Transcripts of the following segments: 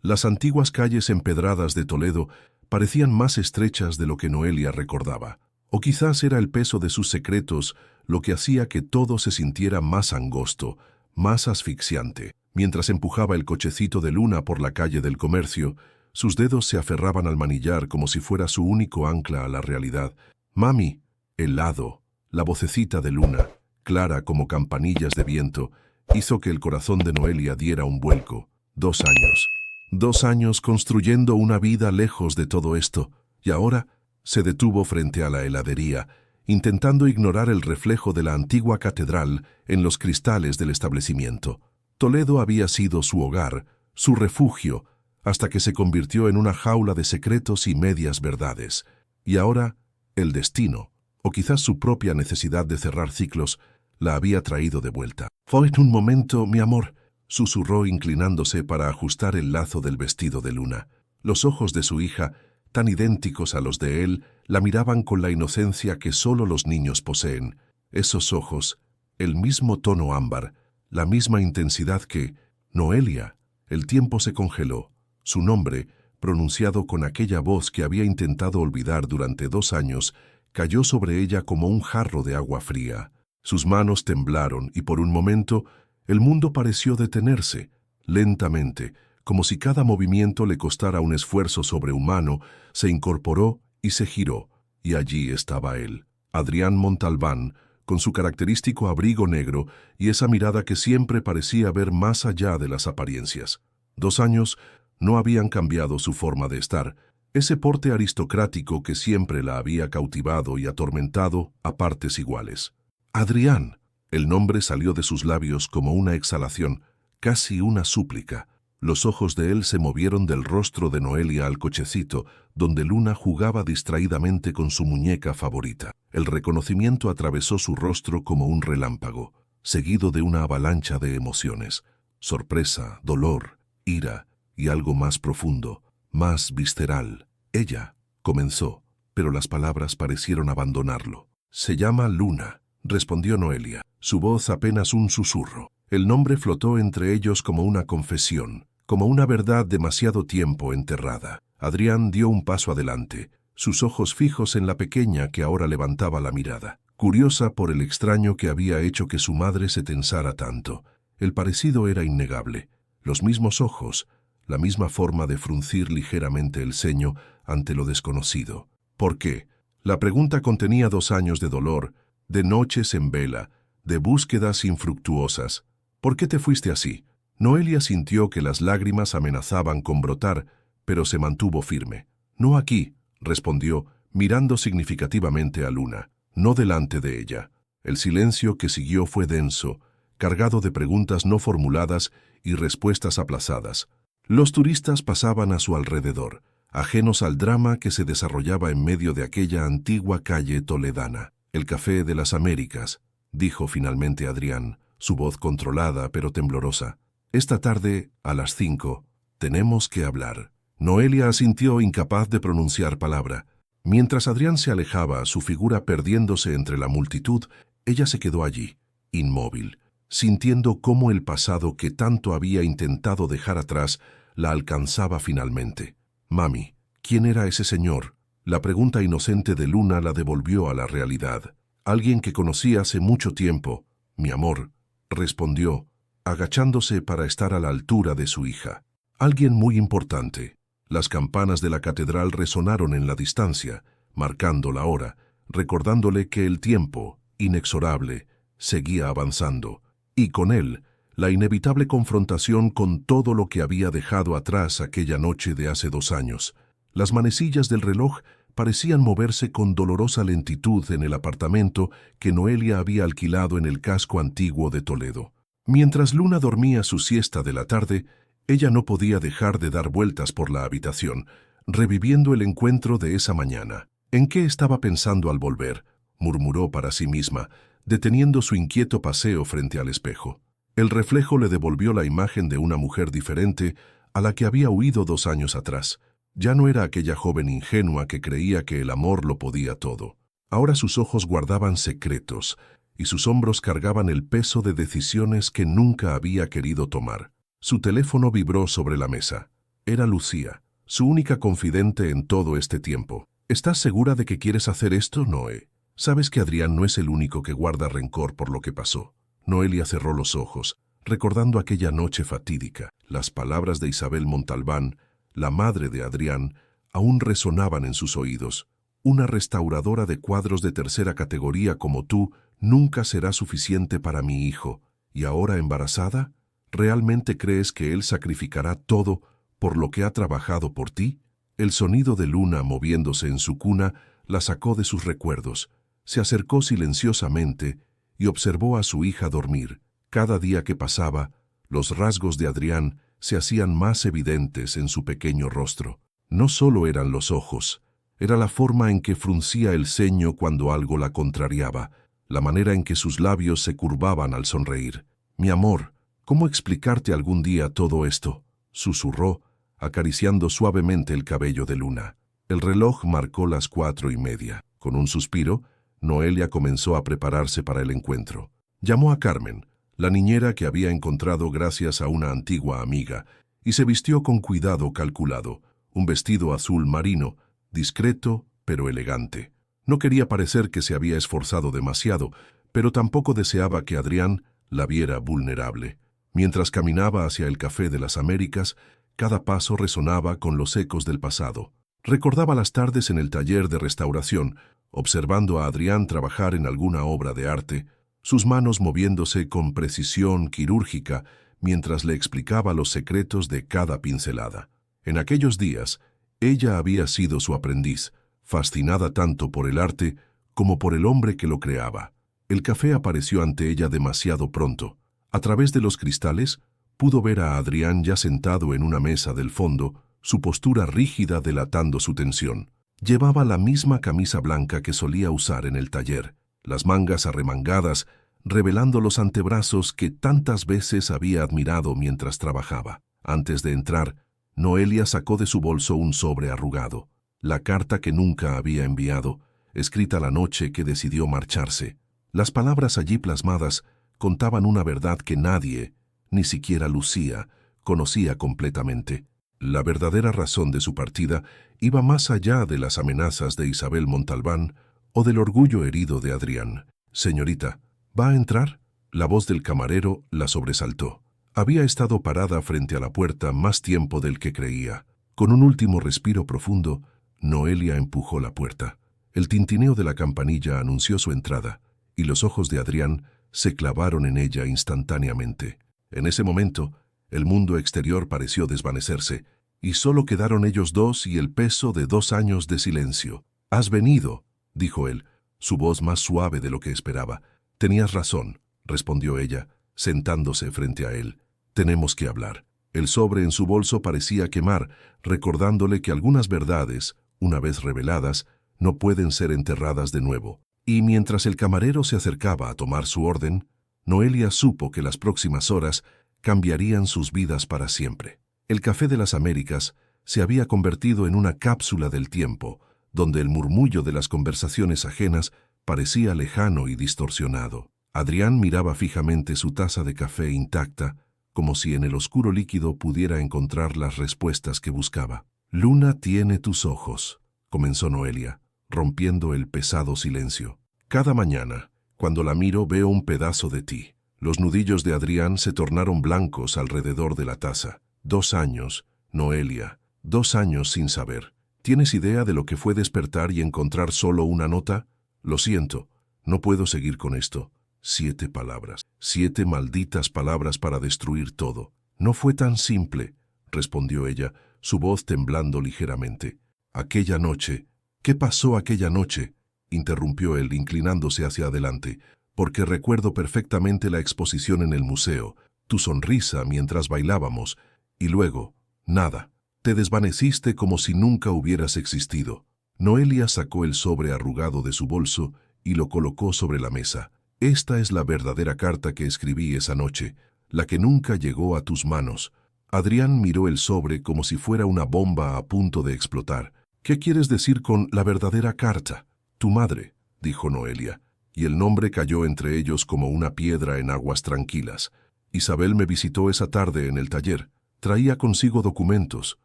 Las antiguas calles empedradas de Toledo parecían más estrechas de lo que Noelia recordaba. O quizás era el peso de sus secretos lo que hacía que todo se sintiera más angosto, más asfixiante. Mientras empujaba el cochecito de Luna por la calle del Comercio, sus dedos se aferraban al manillar como si fuera su único ancla a la realidad. «Mami», helado, la vocecita de Luna, clara como campanillas de viento, hizo que el corazón de Noelia diera un vuelco. 2 años. 2 años construyendo una vida lejos de todo esto, y ahora se detuvo frente a la heladería, intentando ignorar el reflejo de la antigua catedral en los cristales del establecimiento. Toledo había sido su hogar, su refugio, hasta que se convirtió en una jaula de secretos y medias verdades. Y ahora, el destino, o quizás su propia necesidad de cerrar ciclos, la había traído de vuelta. «Fue en un momento, mi amor», susurró inclinándose para ajustar el lazo del vestido de Luna. Los ojos de su hija, tan idénticos a los de él, la miraban con la inocencia que solo los niños poseen. Esos ojos, el mismo tono ámbar, la misma intensidad que «Noelia». El tiempo se congeló. Su nombre, pronunciado con aquella voz que había intentado olvidar durante 2 años, cayó sobre ella como un jarro de agua fría. Sus manos temblaron y por un momento el mundo pareció detenerse, lentamente, como si cada movimiento le costara un esfuerzo sobrehumano. Se incorporó y se giró, y allí estaba él, Adrián Montalbán, con su característico abrigo negro y esa mirada que siempre parecía ver más allá de las apariencias. 2 años no habían cambiado su forma de estar, ese porte aristocrático que siempre la había cautivado y atormentado a partes iguales. «Adrián». El nombre salió de sus labios como una exhalación, casi una súplica. Los ojos de él se movieron del rostro de Noelia al cochecito, donde Luna jugaba distraídamente con su muñeca favorita. El reconocimiento atravesó su rostro como un relámpago, seguido de una avalancha de emociones. Sorpresa, dolor, ira y algo más profundo, más visceral. «Ella», comenzó, pero las palabras parecieron abandonarlo. «Se llama Luna», respondió Noelia, su voz apenas un susurro. El nombre flotó entre ellos como una confesión, como una verdad demasiado tiempo enterrada. Adrián dio un paso adelante, sus ojos fijos en la pequeña que ahora levantaba la mirada, curiosa por el extraño que había hecho que su madre se tensara tanto. El parecido era innegable, los mismos ojos, la misma forma de fruncir ligeramente el ceño ante lo desconocido. ¿Por qué? La pregunta contenía 2 años de dolor, de noches en vela, de búsquedas infructuosas. «¿Por qué te fuiste así?» Noelia sintió que las lágrimas amenazaban con brotar, pero se mantuvo firme. «No aquí», respondió, mirando significativamente a Luna, no delante de ella. El silencio que siguió fue denso, cargado de preguntas no formuladas y respuestas aplazadas. Los turistas pasaban a su alrededor, ajenos al drama que se desarrollaba en medio de aquella antigua calle toledana. «El Café de las Américas», dijo finalmente Adrián, su voz controlada pero temblorosa. «Esta tarde, a las 5, tenemos que hablar». Noelia asintió, incapaz de pronunciar palabra. Mientras Adrián se alejaba, su figura perdiéndose entre la multitud, ella se quedó allí, inmóvil, sintiendo cómo el pasado que tanto había intentado dejar atrás la alcanzaba finalmente. «Mami, ¿quién era ese señor?». La pregunta inocente de Luna la devolvió a la realidad. «Alguien que conocí hace mucho tiempo, mi amor», respondió, agachándose para estar a la altura de su hija. «Alguien muy importante». Las campanas de la catedral resonaron en la distancia, marcando la hora, recordándole que el tiempo, inexorable, seguía avanzando, y con él, la inevitable confrontación con todo lo que había dejado atrás aquella noche de hace 2 años. Las manecillas del reloj parecían moverse con dolorosa lentitud en el apartamento que Noelia había alquilado en el casco antiguo de Toledo. Mientras Luna dormía su siesta de la tarde, ella no podía dejar de dar vueltas por la habitación, reviviendo el encuentro de esa mañana. «¿En qué estaba pensando al volver?», murmuró para sí misma, deteniendo su inquieto paseo frente al espejo. El reflejo le devolvió la imagen de una mujer diferente a la que había huido 2 años atrás. Ya no era aquella joven ingenua que creía que el amor lo podía todo. Ahora sus ojos guardaban secretos y sus hombros cargaban el peso de decisiones que nunca había querido tomar. Su teléfono vibró sobre la mesa. Era Lucía, su única confidente en todo este tiempo. ¿Estás segura de que quieres hacer esto, Noé? Sabes que Adrián no es el único que guarda rencor por lo que pasó. Noelia cerró los ojos, recordando aquella noche fatídica. Las palabras de Isabel Montalbán, la madre de Adrián, aún resonaban en sus oídos. Una restauradora de cuadros de tercera categoría como tú nunca será suficiente para mi hijo. ¿Y ahora embarazada? ¿Realmente crees que él sacrificará todo por lo que ha trabajado por ti? El sonido de Luna moviéndose en su cuna la sacó de sus recuerdos. Se acercó silenciosamente y observó a su hija dormir. Cada día que pasaba, los rasgos de Adrián se hacían más evidentes en su pequeño rostro. No solo eran los ojos, era la forma en que fruncía el ceño cuando algo la contrariaba, la manera en que sus labios se curvaban al sonreír. «Mi amor, ¿cómo explicarte algún día todo esto?», susurró, acariciando suavemente el cabello de Luna. El reloj marcó las 4:30. Con un suspiro, Noelia comenzó a prepararse para el encuentro. Llamó a Carmen, la niñera que había encontrado gracias a una antigua amiga, y se vistió con cuidado calculado, un vestido azul marino, discreto pero elegante. No quería parecer que se había esforzado demasiado, pero tampoco deseaba que Adrián la viera vulnerable. Mientras caminaba hacia el Café de las Américas, cada paso resonaba con los ecos del pasado. Recordaba las tardes en el taller de restauración, observando a Adrián trabajar en alguna obra de arte, sus manos moviéndose con precisión quirúrgica mientras le explicaba los secretos de cada pincelada. En aquellos días, ella había sido su aprendiz, fascinada tanto por el arte como por el hombre que lo creaba. El café apareció ante ella demasiado pronto. A través de los cristales, pudo ver a Adrián ya sentado en una mesa del fondo, su postura rígida delatando su tensión. Llevaba la misma camisa blanca que solía usar en el taller, las mangas arremangadas, revelando los antebrazos que tantas veces había admirado mientras trabajaba. Antes de entrar, Noelia sacó de su bolso un sobre arrugado, la carta que nunca había enviado, escrita la noche que decidió marcharse. Las palabras allí plasmadas contaban una verdad que nadie, ni siquiera Lucía, conocía completamente. La verdadera razón de su partida iba más allá de las amenazas de Isabel Montalbán o del orgullo herido de Adrián. «Señorita, ¿va a entrar?». La voz del camarero la sobresaltó. Había estado parada frente a la puerta más tiempo del que creía. Con un último respiro profundo, Noelia empujó la puerta. El tintineo de la campanilla anunció su entrada, y los ojos de Adrián se clavaron en ella instantáneamente. En ese momento, el mundo exterior pareció desvanecerse, y solo quedaron ellos dos y el peso de 2 años de silencio. «Has venido», dijo él, su voz más suave de lo que esperaba. «Tenías razón», respondió ella, sentándose frente a él. «Tenemos que hablar». El sobre en su bolso parecía quemar, recordándole que algunas verdades, una vez reveladas, no pueden ser enterradas de nuevo. Y mientras el camarero se acercaba a tomar su orden, Noelia supo que las próximas horas cambiarían sus vidas para siempre. El Café de las Américas se había convertido en una cápsula del tiempo, donde el murmullo de las conversaciones ajenas parecía lejano y distorsionado. Adrián miraba fijamente su taza de café intacta, como si en el oscuro líquido pudiera encontrar las respuestas que buscaba. «Luna tiene tus ojos», comenzó Noelia, rompiendo el pesado silencio. «Cada mañana, cuando la miro, veo un pedazo de ti». Los nudillos de Adrián se tornaron blancos alrededor de la taza. 2 años, Noelia, 2 años sin saber. ¿Tienes idea de lo que fue despertar y encontrar solo una nota? Lo siento, no puedo seguir con esto. 7 palabras, 7 malditas palabras para destruir todo. No fue tan simple, respondió ella, su voz temblando ligeramente. Aquella noche. ¿Qué pasó aquella noche?, interrumpió él, inclinándose hacia adelante, porque recuerdo perfectamente la exposición en el museo, tu sonrisa mientras bailábamos, y luego, nada. Te desvaneciste como si nunca hubieras existido. Noelia sacó el sobre arrugado de su bolso y lo colocó sobre la mesa. Esta es la verdadera carta que escribí esa noche, la que nunca llegó a tus manos. Adrián miró el sobre como si fuera una bomba a punto de explotar. ¿Qué quieres decir con la verdadera carta? Tu madre, dijo Noelia, y el nombre cayó entre ellos como una piedra en aguas tranquilas. Isabel me visitó esa tarde en el taller. Traía consigo documentos,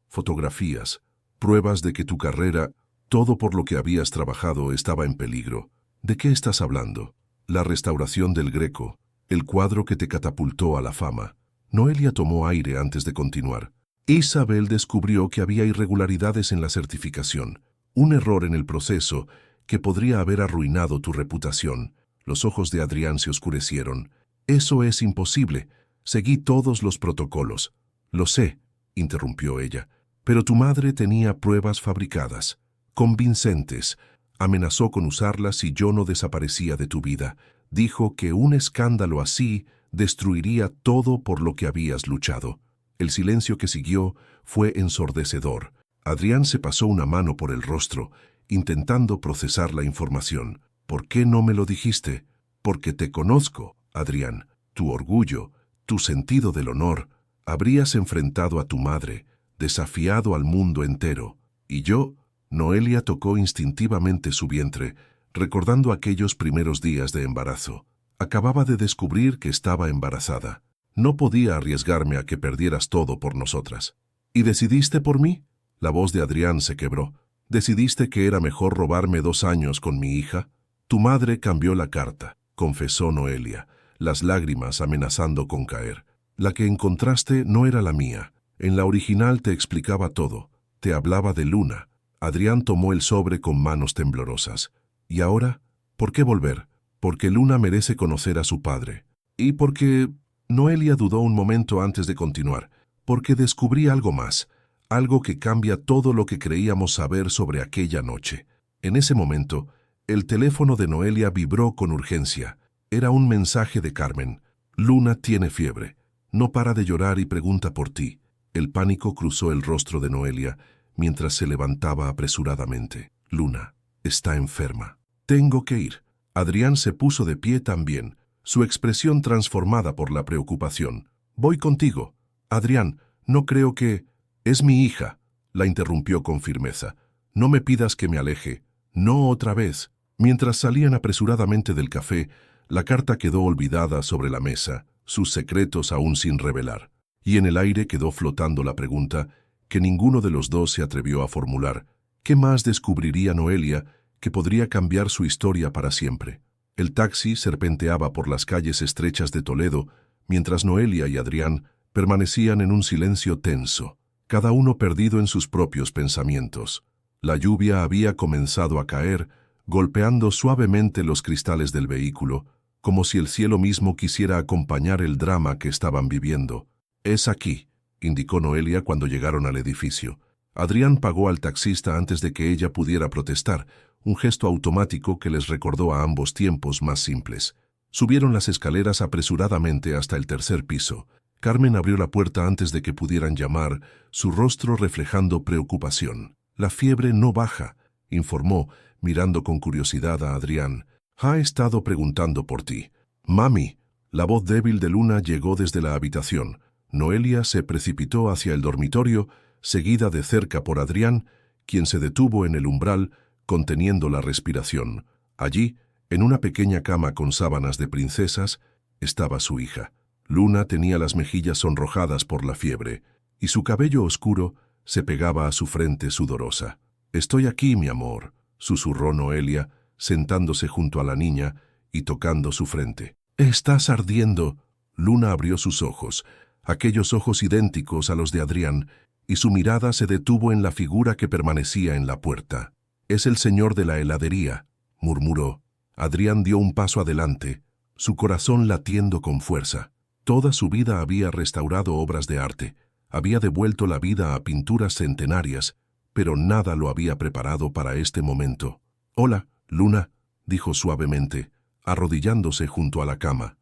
fotografías, pruebas de que tu carrera, todo por lo que habías trabajado, estaba en peligro. ¿De qué estás hablando? La restauración del Greco, el cuadro que te catapultó a la fama. Noelia tomó aire antes de continuar. Isabel descubrió que había irregularidades en la certificación, un error en el proceso que podría haber arruinado tu reputación. Los ojos de Adrián se oscurecieron. Eso es imposible. Seguí todos los protocolos. Lo sé, interrumpió ella, pero tu madre tenía pruebas fabricadas, convincentes. Amenazó con usarlas si yo no desaparecía de tu vida. Dijo que un escándalo así destruiría todo por lo que habías luchado. El silencio que siguió fue ensordecedor. Adrián se pasó una mano por el rostro, intentando procesar la información. ¿Por qué no me lo dijiste? Porque te conozco, Adrián. Tu orgullo, tu sentido del honor. Habrías enfrentado a tu madre, desafiado al mundo entero. Y yo, Noelia tocó instintivamente su vientre, recordando aquellos primeros días de embarazo. Acababa de descubrir que estaba embarazada. No podía arriesgarme a que perdieras todo por nosotras. ¿Y decidiste por mí? La voz de Adrián se quebró. ¿Decidiste que era mejor robarme 2 años con mi hija? Tu madre cambió la carta, confesó Noelia, las lágrimas amenazando con caer. La que encontraste no era la mía. En la original te explicaba todo. Te hablaba de Luna. Adrián tomó el sobre con manos temblorosas. ¿Y ahora? ¿Por qué volver? Porque Luna merece conocer a su padre. Y porque... Noelia dudó un momento antes de continuar. Porque descubrí algo más. Algo que cambia todo lo que creíamos saber sobre aquella noche. En ese momento, el teléfono de Noelia vibró con urgencia. Era un mensaje de Carmen. Luna tiene fiebre. No para de llorar y pregunta por ti. El pánico cruzó el rostro de Noelia mientras se levantaba apresuradamente. Luna está enferma. Tengo que ir. Adrián se puso de pie también, su expresión transformada por la preocupación. Voy contigo. Adrián, no creo que... Es mi hija, la interrumpió con firmeza. No me pidas que me aleje. No otra vez. Mientras salían apresuradamente del café, la carta quedó olvidada sobre la mesa, sus secretos aún sin revelar. Y en el aire quedó flotando la pregunta que ninguno de los dos se atrevió a formular. ¿Qué más descubriría Noelia que podría cambiar su historia para siempre? El taxi serpenteaba por las calles estrechas de Toledo, mientras Noelia y Adrián permanecían en un silencio tenso, cada uno perdido en sus propios pensamientos. La lluvia había comenzado a caer, golpeando suavemente los cristales del vehículo, como si el cielo mismo quisiera acompañar el drama que estaban viviendo. «Es aquí», indicó Noelia cuando llegaron al edificio. Adrián pagó al taxista antes de que ella pudiera protestar, un gesto automático que les recordó a ambos tiempos más simples. Subieron las escaleras apresuradamente hasta el 3er piso. Carmen abrió la puerta antes de que pudieran llamar, su rostro reflejando preocupación. «La fiebre no baja», informó, mirando con curiosidad a Adrián. «Ha estado preguntando por ti». «Mami». La voz débil de Luna llegó desde la habitación. Noelia se precipitó hacia el dormitorio, seguida de cerca por Adrián, quien se detuvo en el umbral, conteniendo la respiración. Allí, en una pequeña cama con sábanas de princesas, estaba su hija. Luna tenía las mejillas sonrojadas por la fiebre, y su cabello oscuro se pegaba a su frente sudorosa. «Estoy aquí, mi amor», susurró Noelia, sentándose junto a la niña y tocando su frente. «Estás ardiendo». Luna abrió sus ojos, aquellos ojos idénticos a los de Adrián, y su mirada se detuvo en la figura que permanecía en la puerta. «Es el señor de la heladería», murmuró. Adrián dio un paso adelante, su corazón latiendo con fuerza. Toda su vida había restaurado obras de arte, había devuelto la vida a pinturas centenarias, pero nada lo había preparado para este momento. «Hola, Luna», dijo suavemente, arrodillándose junto a la cama.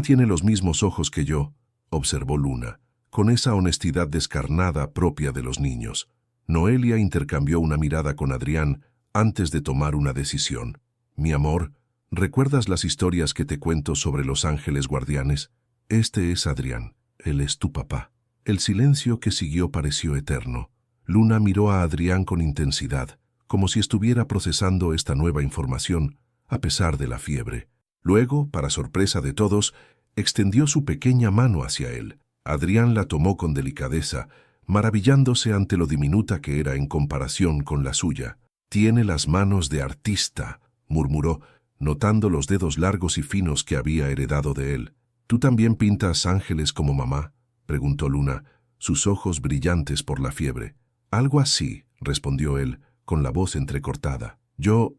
«Tiene los mismos ojos que yo», observó Luna, con esa honestidad descarnada propia de los niños. Noelia intercambió una mirada con Adrián antes de tomar una decisión. «Mi amor, ¿recuerdas las historias que te cuento sobre los ángeles guardianes? Este es Adrián, él es tu papá». El silencio que siguió pareció eterno. Luna miró a Adrián con intensidad, como si estuviera procesando esta nueva información, a pesar de la fiebre. Luego, para sorpresa de todos, extendió su pequeña mano hacia él. Adrián la tomó con delicadeza, maravillándose ante lo diminuta que era en comparación con la suya. «Tiene las manos de artista», murmuró, notando los dedos largos y finos que había heredado de él. «¿Tú también pintas ángeles como mamá?», preguntó Luna, sus ojos brillantes por la fiebre. «Algo así», respondió él, con la voz entrecortada. Yo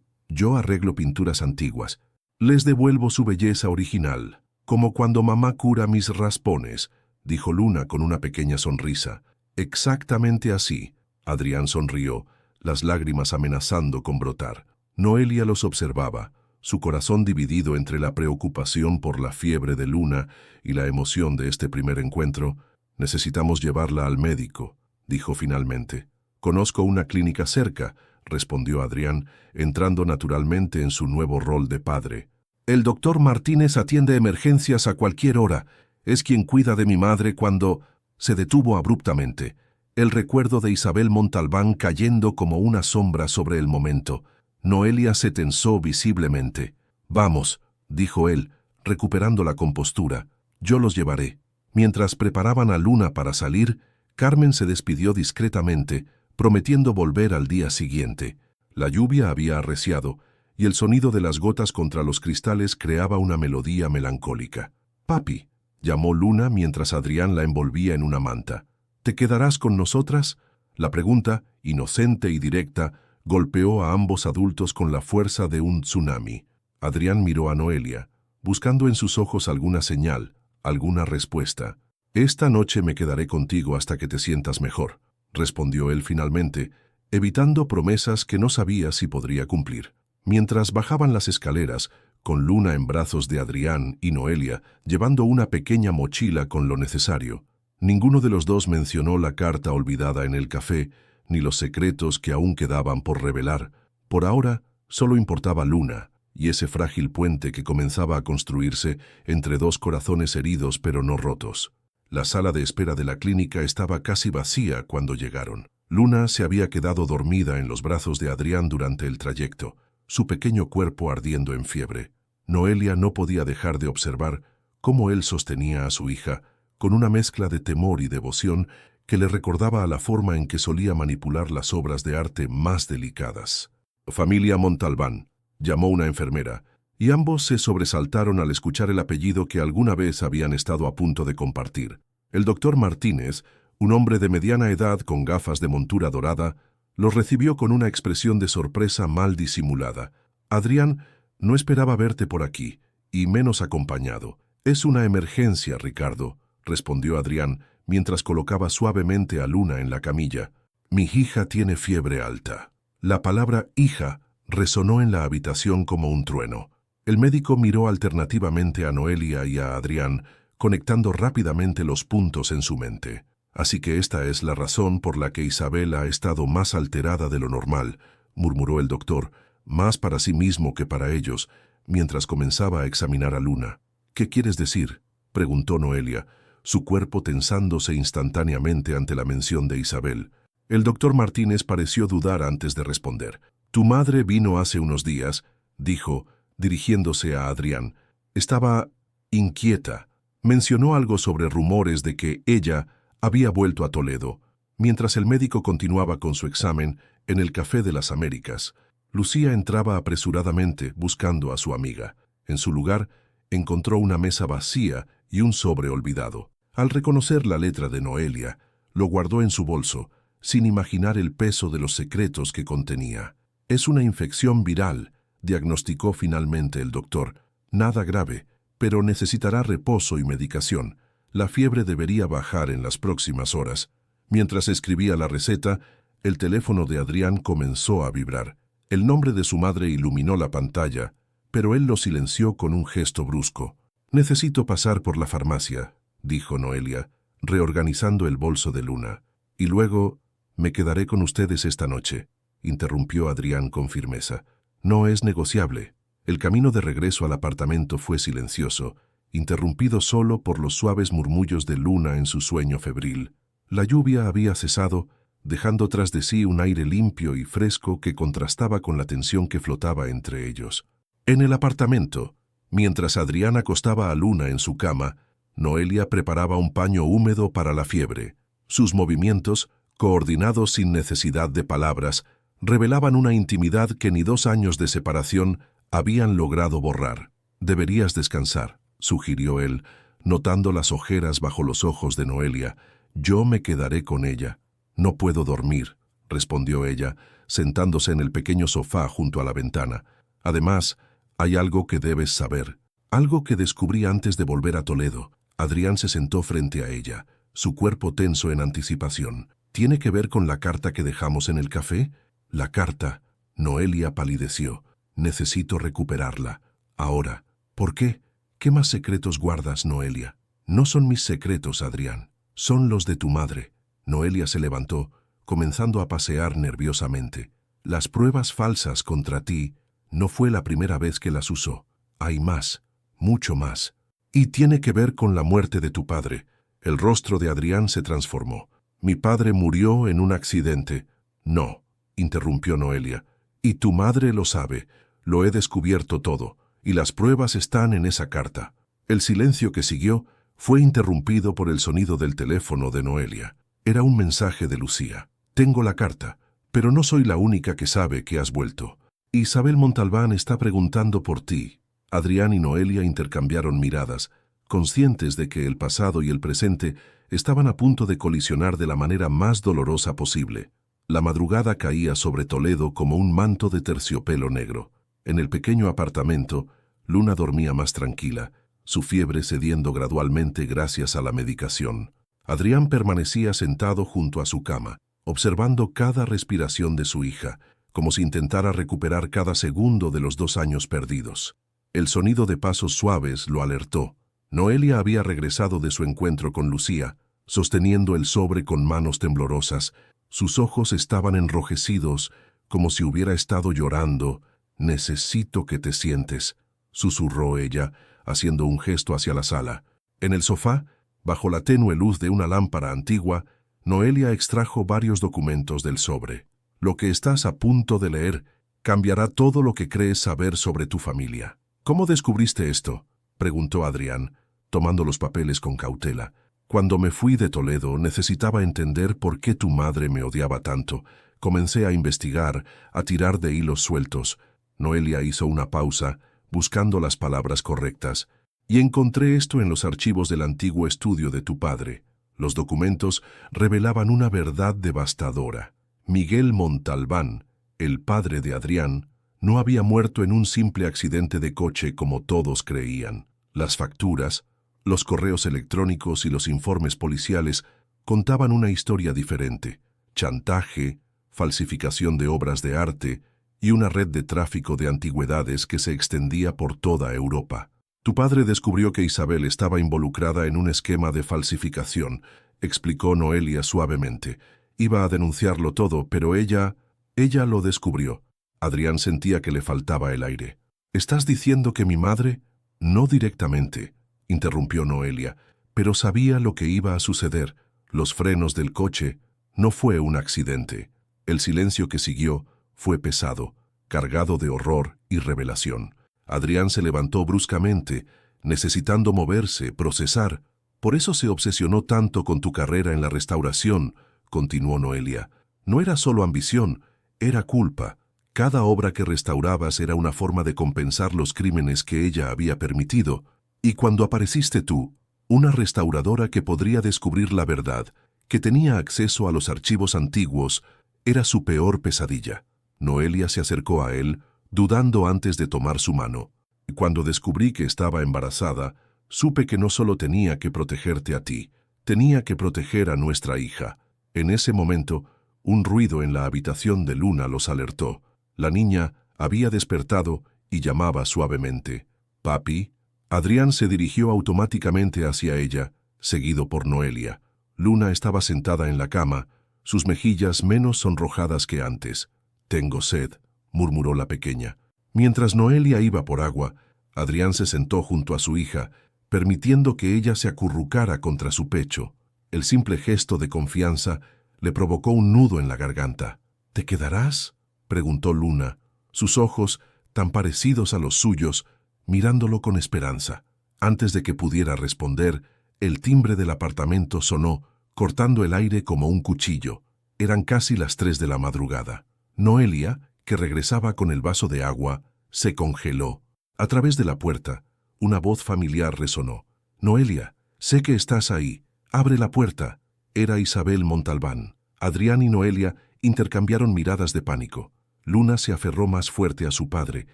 arreglo pinturas antiguas. Les devuelvo su belleza original, como cuando mamá cura mis raspones», dijo Luna con una pequeña sonrisa. «Exactamente así», Adrián sonrió, las lágrimas amenazando con brotar. Noelia los observaba, su corazón dividido entre la preocupación por la fiebre de Luna y la emoción de este primer encuentro. «Necesitamos llevarla al médico», dijo finalmente. «Conozco una clínica cerca», respondió Adrián, entrando naturalmente en su nuevo rol de padre. «El doctor Martínez atiende emergencias a cualquier hora. Es quien cuida de mi madre cuando...» Se detuvo abruptamente, el recuerdo de Isabel Montalbán cayendo como una sombra sobre el momento. Noelia se tensó visiblemente. «Vamos», dijo él, recuperando la compostura. «Yo los llevaré». Mientras preparaban a Luna para salir, Carmen se despidió discretamente, prometiendo volver al día siguiente. La lluvia había arreciado, y el sonido de las gotas contra los cristales creaba una melodía melancólica. «Papi», llamó Luna mientras Adrián la envolvía en una manta. «¿Te quedarás con nosotras?». La pregunta, inocente y directa, golpeó a ambos adultos con la fuerza de un tsunami. Adrián miró a Noelia, buscando en sus ojos alguna señal, alguna respuesta. «Esta noche me quedaré contigo hasta que te sientas mejor», respondió él finalmente, evitando promesas que no sabía si podría cumplir. Mientras bajaban las escaleras, con Luna en brazos de Adrián y Noelia, llevando una pequeña mochila con lo necesario, ninguno de los dos mencionó la carta olvidada en el café, ni los secretos que aún quedaban por revelar. Por ahora, solo importaba Luna y ese frágil puente que comenzaba a construirse entre dos corazones heridos pero no rotos. La sala de espera de la clínica estaba casi vacía cuando llegaron. Luna se había quedado dormida en los brazos de Adrián durante el trayecto, su pequeño cuerpo ardiendo en fiebre. Noelia no podía dejar de observar cómo él sostenía a su hija, con una mezcla de temor y devoción que le recordaba a la forma en que solía manipular las obras de arte más delicadas. «Familia Montalbán», llamó una enfermera, y ambos se sobresaltaron al escuchar el apellido que alguna vez habían estado a punto de compartir. El doctor Martínez, un hombre de mediana edad con gafas de montura dorada, los recibió con una expresión de sorpresa mal disimulada. «Adrián, no esperaba verte por aquí, y menos acompañado». «Es una emergencia, Ricardo», respondió Adrián, mientras colocaba suavemente a Luna en la camilla. «Mi hija tiene fiebre alta». La palabra «hija» resonó en la habitación como un trueno. El médico miró alternativamente a Noelia y a Adrián, conectando rápidamente los puntos en su mente. «Así que esta es la razón por la que Isabel ha estado más alterada de lo normal», murmuró el doctor, más para sí mismo que para ellos, mientras comenzaba a examinar a Luna. «¿Qué quieres decir?», preguntó Noelia, su cuerpo tensándose instantáneamente ante la mención de Isabel. El doctor Martínez pareció dudar antes de responder. «Tu madre vino hace unos días», dijo, dirigiéndose a Adrián. «Estaba inquieta. Mencionó algo sobre rumores de que ella había vuelto a Toledo». Mientras el médico continuaba con su examen en el Café de las Américas, Lucía entraba apresuradamente buscando a su amiga. En su lugar, encontró una mesa vacía y un sobre olvidado. Al reconocer la letra de Noelia, lo guardó en su bolso, sin imaginar el peso de los secretos que contenía. «Es una infección viral», diagnosticó finalmente el doctor. «Nada grave, pero necesitará reposo y medicación. La fiebre debería bajar en las próximas horas». Mientras escribía la receta, el teléfono de Adrián comenzó a vibrar. El nombre de su madre iluminó la pantalla, pero él lo silenció con un gesto brusco. «Necesito pasar por la farmacia», dijo Noelia, reorganizando el bolso de Luna. «Y luego, me quedaré con ustedes esta noche», interrumpió Adrián con firmeza. «No es negociable». El camino de regreso al apartamento fue silencioso, interrumpido solo por los suaves murmullos de Luna en su sueño febril. La lluvia había cesado, dejando tras de sí un aire limpio y fresco que contrastaba con la tensión que flotaba entre ellos. En el apartamento, mientras Adrián acostaba a Luna en su cama, Noelia preparaba un paño húmedo para la fiebre. Sus movimientos, coordinados sin necesidad de palabras, revelaban una intimidad que ni 2 años de separación habían logrado borrar. «Deberías descansar», sugirió él, notando las ojeras bajo los ojos de Noelia. «Yo me quedaré con ella». «No puedo dormir», respondió ella, sentándose en el pequeño sofá junto a la ventana. «Además, hay algo que debes saber, algo que descubrí antes de volver a Toledo». Adrián se sentó frente a ella, su cuerpo tenso en anticipación. «¿Tiene que ver con la carta que dejamos en el café?» «La carta». Noelia palideció. «Necesito recuperarla. Ahora». «¿Por qué? ¿Qué más secretos guardas, Noelia?» «No son mis secretos, Adrián. Son los de tu madre». Noelia se levantó, comenzando a pasear nerviosamente. «Las pruebas falsas contra ti no fue la primera vez que las usó. Hay más, mucho más. Y tiene que ver con la muerte de tu padre». El rostro de Adrián se transformó. «Mi padre murió en un accidente». «No», interrumpió Noelia. «Y tu madre lo sabe. Lo he descubierto todo, y las pruebas están en esa carta». El silencio que siguió fue interrumpido por el sonido del teléfono de Noelia. Era un mensaje de Lucía. «Tengo la carta, pero no soy la única que sabe que has vuelto. Isabel Montalbán está preguntando por ti». Adrián y Noelia intercambiaron miradas, conscientes de que el pasado y el presente estaban a punto de colisionar de la manera más dolorosa posible. La madrugada caía sobre Toledo como un manto de terciopelo negro. En el pequeño apartamento, Luna dormía más tranquila, su fiebre cediendo gradualmente gracias a la medicación. Adrián permanecía sentado junto a su cama, observando cada respiración de su hija, como si intentara recuperar cada segundo de los 2 años perdidos. El sonido de pasos suaves lo alertó. Noelia había regresado de su encuentro con Lucía, sosteniendo el sobre con manos temblorosas. Sus ojos estaban enrojecidos, como si hubiera estado llorando. «Necesito que te sientes», susurró ella, haciendo un gesto hacia la sala. En el sofá, bajo la tenue luz de una lámpara antigua, Noelia extrajo varios documentos del sobre. «Lo que estás a punto de leer cambiará todo lo que crees saber sobre tu familia». «¿Cómo descubriste esto?», preguntó Adrián, tomando los papeles con cautela. «Cuando me fui de Toledo, necesitaba entender por qué tu madre me odiaba tanto. Comencé a investigar, a tirar de hilos sueltos». Noelia hizo una pausa, buscando las palabras correctas. «Y encontré esto en los archivos del antiguo estudio de tu padre». Los documentos revelaban una verdad devastadora. Miguel Montalbán, el padre de Adrián, no había muerto en un simple accidente de coche como todos creían. Las facturas, los correos electrónicos y los informes policiales contaban una historia diferente: chantaje, falsificación de obras de arte y una red de tráfico de antigüedades que se extendía por toda Europa. «Tu padre descubrió que Isabel estaba involucrada en un esquema de falsificación», explicó Noelia suavemente. «Iba a denunciarlo todo, pero ella lo descubrió». Adrián sentía que le faltaba el aire. «¿Estás diciendo que mi madre?» «No directamente», interrumpió Noelia, «pero sabía lo que iba a suceder. Los frenos del coche. No fue un accidente». El silencio que siguió fue pesado, cargado de horror y revelación. Adrián se levantó bruscamente, necesitando moverse, procesar. «Por eso se obsesionó tanto con tu carrera en la restauración», continuó Noelia. «No era solo ambición, era culpa. Cada obra que restaurabas era una forma de compensar los crímenes que ella había permitido. Y cuando apareciste tú, una restauradora que podría descubrir la verdad, que tenía acceso a los archivos antiguos, era su peor pesadilla». Noelia se acercó a él, dudando antes de tomar su mano. «Y cuando descubrí que estaba embarazada, supe que no solo tenía que protegerte a ti, tenía que proteger a nuestra hija». En ese momento, un ruido en la habitación de Luna los alertó. La niña había despertado y llamaba suavemente. «Papi». Adrián se dirigió automáticamente hacia ella, seguido por Noelia. Luna estaba sentada en la cama, sus mejillas menos sonrojadas que antes. «Tengo sed», murmuró la pequeña. Mientras Noelia iba por agua, Adrián se sentó junto a su hija, permitiendo que ella se acurrucara contra su pecho. El simple gesto de confianza le provocó un nudo en la garganta. «¿Te quedarás?», preguntó Luna, sus ojos, tan parecidos a los suyos, mirándolo con esperanza. Antes de que pudiera responder, el timbre del apartamento sonó, cortando el aire como un cuchillo. Eran casi las 3 de la madrugada. Noelia, que regresaba con el vaso de agua, se congeló. A través de la puerta, una voz familiar resonó. «Noelia, sé que estás ahí. Abre la puerta». Era Isabel Montalbán. Adrián y Noelia intercambiaron miradas de pánico. Luna se aferró más fuerte a su padre,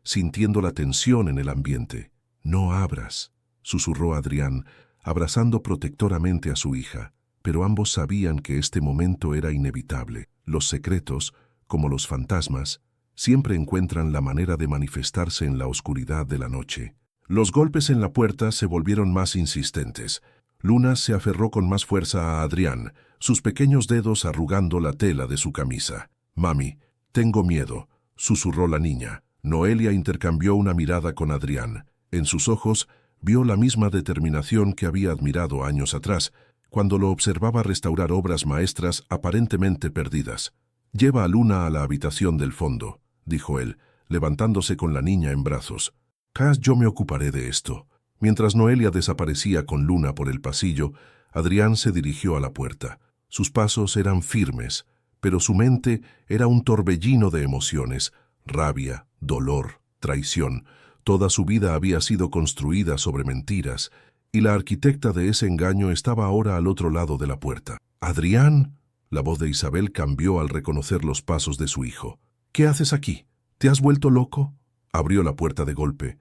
sintiendo la tensión en el ambiente. «No abras», susurró Adrián, abrazando protectoramente a su hija. Pero ambos sabían que este momento era inevitable. Los secretos, como los fantasmas, siempre encuentran la manera de manifestarse en la oscuridad de la noche. Los golpes en la puerta se volvieron más insistentes. Luna se aferró con más fuerza a Adrián, sus pequeños dedos arrugando la tela de su camisa. «Mami, tengo miedo», susurró la niña. Noelia intercambió una mirada con Adrián. En sus ojos vio la misma determinación que había admirado años atrás, cuando lo observaba restaurar obras maestras aparentemente perdidas. «Lleva a Luna a la habitación del fondo», dijo él, levantándose con la niña en brazos. «Yo me ocuparé de esto». Mientras Noelia desaparecía con Luna por el pasillo, Adrián se dirigió a la puerta. Sus pasos eran firmes, pero su mente era un torbellino de emociones: rabia, dolor, traición. Toda su vida había sido construida sobre mentiras, y la arquitecta de ese engaño estaba ahora al otro lado de la puerta. «¿Adrián?». La voz de Isabel cambió al reconocer los pasos de su hijo. «¿Qué haces aquí? ¿Te has vuelto loco?». Abrió la puerta de golpe.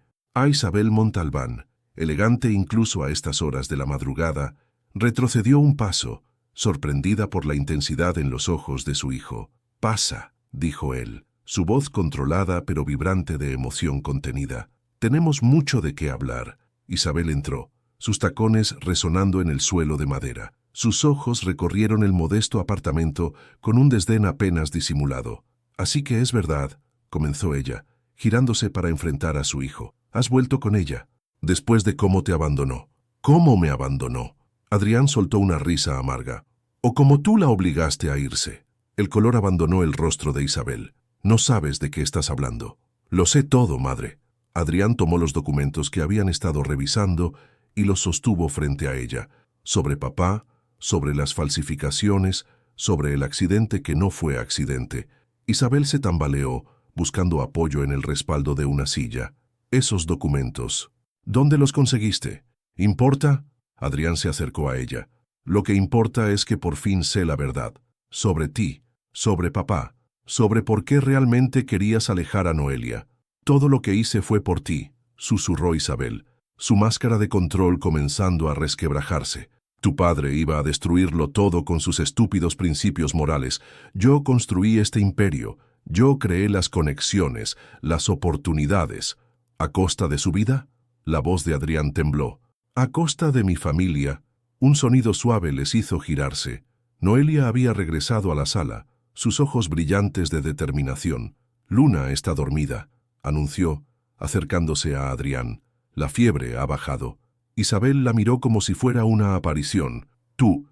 Isabel Montalbán, elegante incluso a estas horas de la madrugada, retrocedió un paso, sorprendida por la intensidad en los ojos de su hijo. «Pasa», dijo él, su voz controlada pero vibrante de emoción contenida. «Tenemos mucho de qué hablar». Isabel entró, sus tacones resonando en el suelo de madera. Sus ojos recorrieron el modesto apartamento con un desdén apenas disimulado. «Así que es verdad», comenzó ella, girándose para enfrentar a su hijo. «¿Has vuelto con ella? Después de cómo te abandonó». «¿Cómo me abandonó?». Adrián soltó una risa amarga. «O como tú la obligaste a irse». El color abandonó el rostro de Isabel. «No sabes de qué estás hablando». «Lo sé todo, madre». Adrián tomó los documentos que habían estado revisando y los sostuvo frente a ella. Sobre papá, sobre las falsificaciones, sobre el accidente que no fue accidente. Isabel se tambaleó, buscando apoyo en el respaldo de una silla. «Esos documentos, ¿dónde los conseguiste? ¿Importa?». Adrián se acercó a ella. «Lo que importa es que por fin sé la verdad. Sobre ti, sobre papá, sobre por qué realmente querías alejar a Noelia. Todo lo que hice fue por ti», susurró Isabel, su máscara de control comenzando a resquebrajarse. «Tu padre iba a destruirlo todo con sus estúpidos principios morales. Yo construí este imperio. Yo creé las conexiones, las oportunidades». «¿A costa de su vida?». La voz de Adrián tembló. «A costa de mi familia». Un sonido suave les hizo girarse. Noelia había regresado a la sala, sus ojos brillantes de determinación. «Luna está dormida», anunció, acercándose a Adrián. «La fiebre ha bajado». Isabel la miró como si fuera una aparición. Tú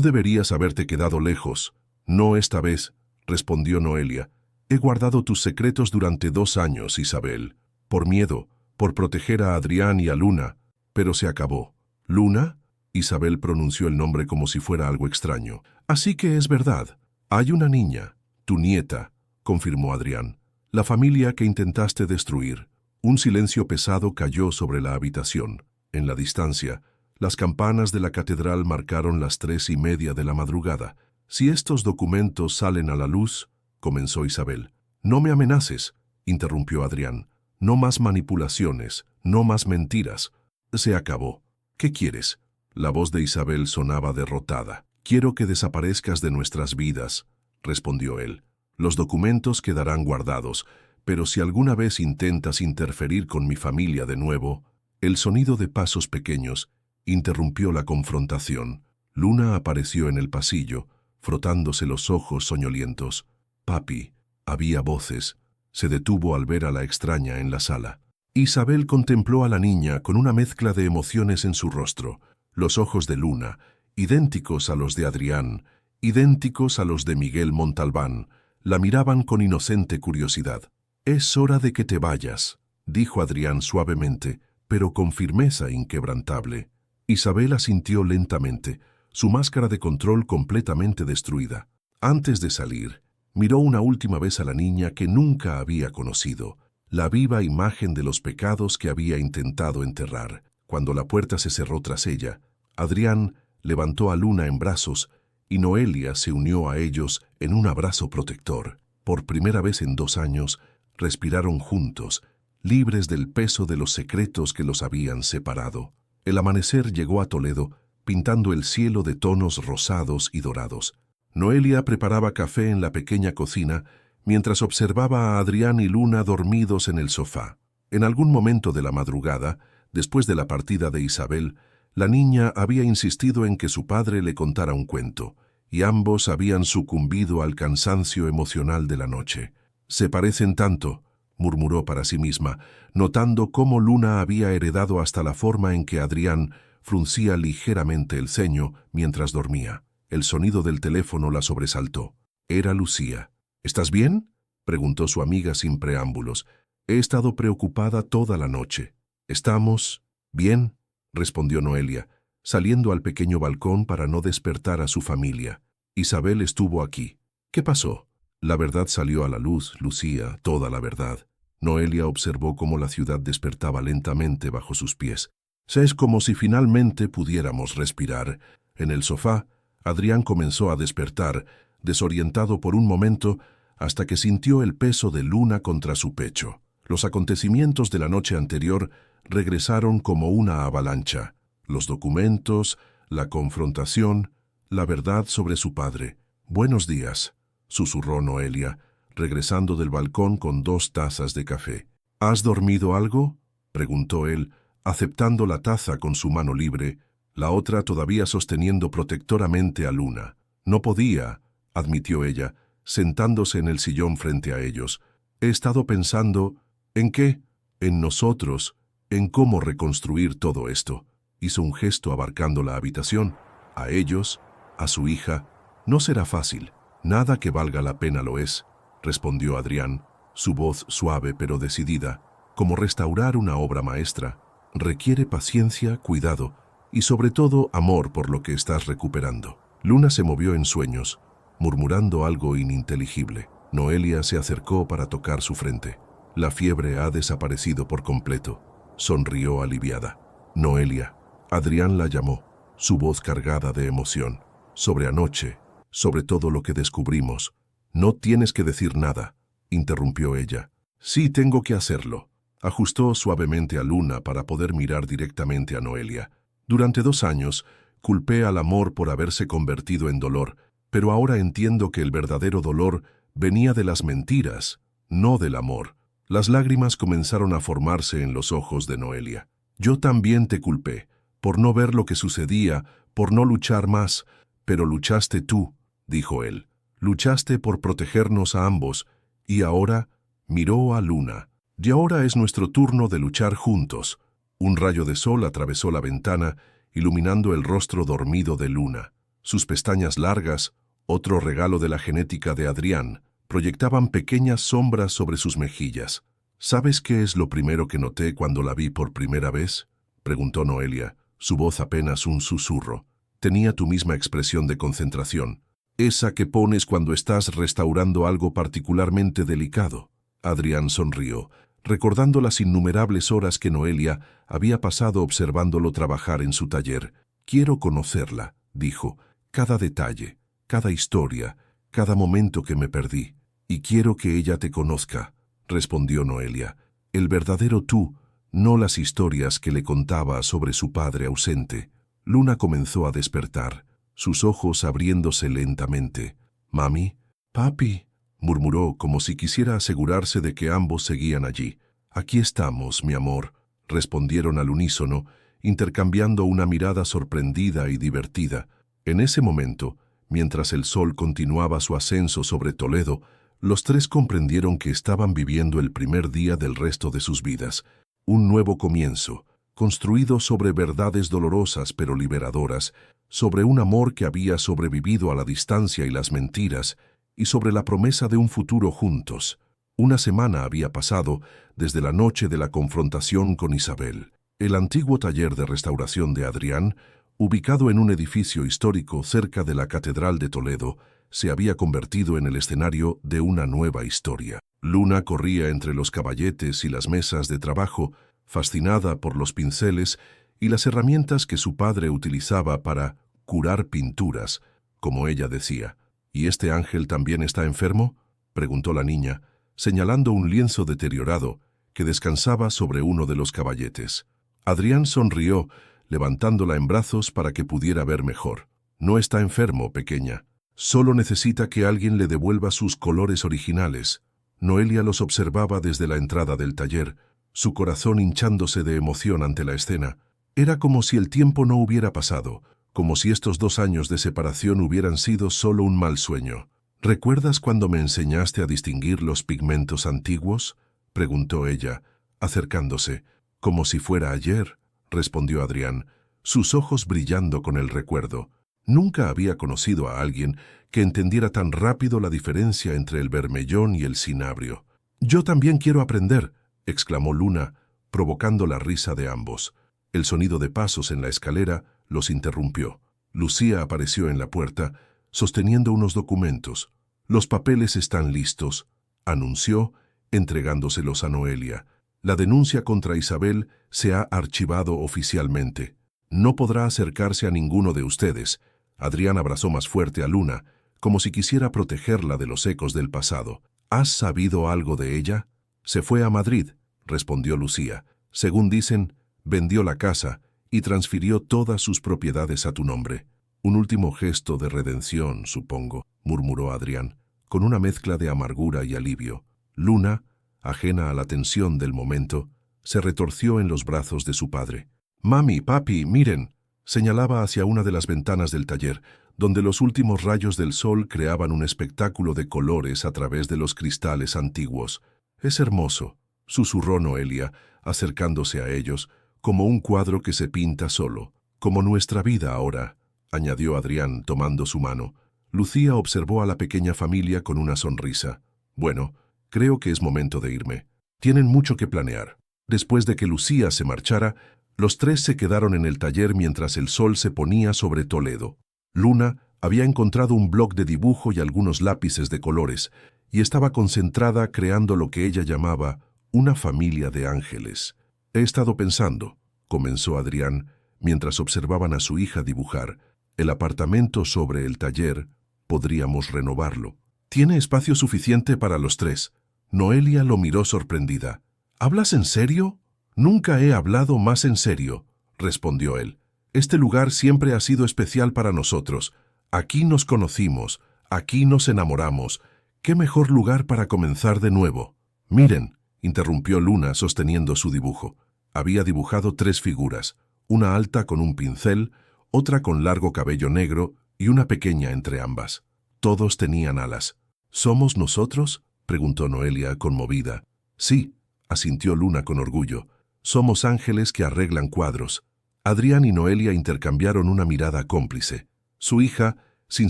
deberías haberte quedado lejos». «No esta vez», respondió Noelia. «He guardado tus secretos durante 2 años, Isabel. Por miedo, por proteger a Adrián y a Luna. Pero se acabó». «¿Luna?». Isabel pronunció el nombre como si fuera algo extraño. «Así que es verdad. Hay una niña, tu nieta», confirmó Adrián. «La familia que intentaste destruir». Un silencio pesado cayó sobre la habitación. En la distancia, las campanas de la catedral marcaron las 3:30 de la madrugada. «Si estos documentos salen a la luz», comenzó Isabel. «No me amenaces», interrumpió Adrián. «No más manipulaciones, no más mentiras. Se acabó. ¿Qué quieres?». La voz de Isabel sonaba derrotada. «Quiero que desaparezcas de nuestras vidas», respondió él. «Los documentos quedarán guardados, pero si alguna vez intentas interferir con mi familia de nuevo». El sonido de pasos pequeños interrumpió la confrontación. Luna apareció en el pasillo, frotándose los ojos soñolientos. «Papi». Había voces. Se detuvo al ver a la extraña en la sala. Isabel contempló a la niña con una mezcla de emociones en su rostro. Los ojos de Luna, idénticos a los de Adrián, idénticos a los de Miguel Montalbán, la miraban con inocente curiosidad. «Es hora de que te vayas», dijo Adrián suavemente, pero con firmeza inquebrantable. Isabel asintió lentamente, su máscara de control completamente destruida. Antes de salir, miró una última vez a la niña que nunca había conocido, la viva imagen de los pecados que había intentado enterrar. Cuando la puerta se cerró tras ella, Adrián levantó a Luna en brazos y Noelia se unió a ellos en un abrazo protector. Por primera vez en 2 años, respiraron juntos, libres del peso de los secretos que los habían separado. El amanecer llegó a Toledo, pintando el cielo de tonos rosados y dorados. Noelia preparaba café en la pequeña cocina, mientras observaba a Adrián y Luna dormidos en el sofá. En algún momento de la madrugada, después de la partida de Isabel, la niña había insistido en que su padre le contara un cuento, y ambos habían sucumbido al cansancio emocional de la noche. «Se parecen tanto», murmuró para sí misma, notando cómo Luna había heredado hasta la forma en que Adrián fruncía ligeramente el ceño mientras dormía. El sonido del teléfono la sobresaltó. Era Lucía. «¿Estás bien?», preguntó su amiga sin preámbulos. «He estado preocupada toda la noche». «¿Estamos bien?», respondió Noelia, saliendo al pequeño balcón para no despertar a su familia. «Isabel estuvo aquí». «¿Qué pasó?». «La verdad salió a la luz, Lucía, toda la verdad». Noelia observó cómo la ciudad despertaba lentamente bajo sus pies. «Es como si finalmente pudiéramos respirar». En el sofá, Adrián comenzó a despertar, desorientado por un momento, hasta que sintió el peso de Luna contra su pecho. Los acontecimientos de la noche anterior regresaron como una avalancha. Los documentos, la confrontación, la verdad sobre su padre. «Buenos días», susurró Noelia, regresando del balcón con 2 tazas de café. «¿Has dormido algo?», preguntó él, aceptando la taza con su mano libre, la otra todavía sosteniendo protectoramente a Luna. «No podía», admitió ella, sentándose en el sillón frente a ellos. «He estado pensando, ¿en qué? En nosotros, en cómo reconstruir todo esto». Hizo un gesto abarcando la habitación. «A ellos, a su hija. No será fácil. Nada que valga la pena lo es», respondió Adrián, su voz suave pero decidida. «Como restaurar una obra maestra, requiere paciencia, cuidado y sobre todo amor por lo que estás recuperando». Luna se movió en sueños, murmurando algo ininteligible. Noelia se acercó para tocar su frente. «La fiebre ha desaparecido por completo», sonrió aliviada. «Noelia», Adrián la llamó, su voz cargada de emoción. «Sobre anoche, sobre todo lo que descubrimos». «No tienes que decir nada», interrumpió ella. «Sí, tengo que hacerlo». Ajustó suavemente a Luna para poder mirar directamente a Noelia. «Durante 2 años, culpé al amor por haberse convertido en dolor, pero ahora entiendo que el verdadero dolor venía de las mentiras, no del amor». Las lágrimas comenzaron a formarse en los ojos de Noelia. «Yo también te culpé, por no ver lo que sucedía, por no luchar más, pero luchaste tú», dijo él. «Luchaste por protegernos a ambos, y ahora», miró a Luna, «y ahora es nuestro turno de luchar juntos». Un rayo de sol atravesó la ventana, iluminando el rostro dormido de Luna. Sus pestañas largas, otro regalo de la genética de Adrián, proyectaban pequeñas sombras sobre sus mejillas. «¿Sabes qué es lo primero que noté cuando la vi por primera vez?», preguntó Noelia, su voz apenas un susurro. «Tenía tu misma expresión de concentración, esa que pones cuando estás restaurando algo particularmente delicado». Adrián sonrió, recordando las innumerables horas que Noelia había pasado observándolo trabajar en su taller. «Quiero conocerla», dijo, «cada detalle, cada historia, cada momento que me perdí. Y quiero que ella te conozca», respondió Noelia. «El verdadero tú, no las historias que le contaba sobre su padre ausente». Luna comenzó a despertar, sus ojos abriéndose lentamente. «Mami, papi», murmuró como si quisiera asegurarse de que ambos seguían allí. «Aquí estamos, mi amor», respondieron al unísono, intercambiando una mirada sorprendida y divertida. En ese momento, mientras el sol continuaba su ascenso sobre Toledo, los 3 comprendieron que estaban viviendo el primer día del resto de sus vidas. Un nuevo comienzo, construido sobre verdades dolorosas pero liberadoras, sobre un amor que había sobrevivido a la distancia y las mentiras, y sobre la promesa de un futuro juntos. Una semana había pasado desde la noche de la confrontación con Isabel. El antiguo taller de restauración de Adrián, ubicado en un edificio histórico cerca de la Catedral de Toledo, se había convertido en el escenario de una nueva historia. Luna corría entre los caballetes y las mesas de trabajo, fascinada por los pinceles y las herramientas que su padre utilizaba para curar pinturas, como ella decía. ¿Y este ángel también está enfermo?, preguntó la niña, señalando un lienzo deteriorado que descansaba sobre uno de los caballetes. Adrián sonrió, levantándola en brazos para que pudiera ver mejor. No está enfermo, pequeña. Solo necesita que alguien le devuelva sus colores originales. Noelia los observaba desde la entrada del taller, su corazón hinchándose de emoción ante la escena. Era como si el tiempo no hubiera pasado, como si estos 2 años de separación hubieran sido solo un mal sueño. ¿Recuerdas cuando me enseñaste a distinguir los pigmentos antiguos?, preguntó ella, acercándose. Como si fuera ayer, respondió Adrián, sus ojos brillando con el recuerdo. Nunca había conocido a alguien que entendiera tan rápido la diferencia entre el bermellón y el cinabrio. «Yo también quiero aprender», exclamó Luna, provocando la risa de ambos. El sonido de pasos en la escalera los interrumpió. Lucía apareció en la puerta, sosteniendo unos documentos. «Los papeles están listos», anunció, entregándoselos a Noelia. «La denuncia contra Isabel se ha archivado oficialmente. No podrá acercarse a ninguno de ustedes». Adrián abrazó más fuerte a Luna, como si quisiera protegerla de los ecos del pasado. «¿Has sabido algo de ella?». «Se fue a Madrid», respondió Lucía. «Según dicen, vendió la casa y transfirió todas sus propiedades a tu nombre». «Un último gesto de redención, supongo», murmuró Adrián, con una mezcla de amargura y alivio. Luna, ajena a la tensión del momento, se retorció en los brazos de su padre. «Mami, papi, miren», señalaba hacia una de las ventanas del taller, donde los últimos rayos del sol creaban un espectáculo de colores a través de los cristales antiguos. «Es hermoso», susurró Noelia, acercándose a ellos, «como un cuadro que se pinta solo, como nuestra vida ahora», añadió Adrián, tomando su mano. Lucía observó a la pequeña familia con una sonrisa. «Bueno, creo que es momento de irme. Tienen mucho que planear». Después de que Lucía se marchara, los 3 se quedaron en el taller mientras el sol se ponía sobre Toledo. Luna había encontrado un bloc de dibujo y algunos lápices de colores, y estaba concentrada creando lo que ella llamaba una familia de ángeles. «He estado pensando», comenzó Adrián, mientras observaban a su hija dibujar. «El apartamento sobre el taller, podríamos renovarlo. Tiene espacio suficiente para los 3. Noelia lo miró sorprendida. «¿Hablas en serio?». «Nunca he hablado más en serio», respondió él. «Este lugar siempre ha sido especial para nosotros. Aquí nos conocimos, aquí nos enamoramos. ¿Qué mejor lugar para comenzar de nuevo?». «Miren», interrumpió Luna sosteniendo su dibujo. Había dibujado 3 figuras, una alta con un pincel, otra con largo cabello negro y una pequeña entre ambas. Todos tenían alas. «¿Somos nosotros?», preguntó Noelia, conmovida. «Sí», asintió Luna con orgullo. «Somos ángeles que arreglan cuadros». Adrián y Noelia intercambiaron una mirada cómplice. Su hija, sin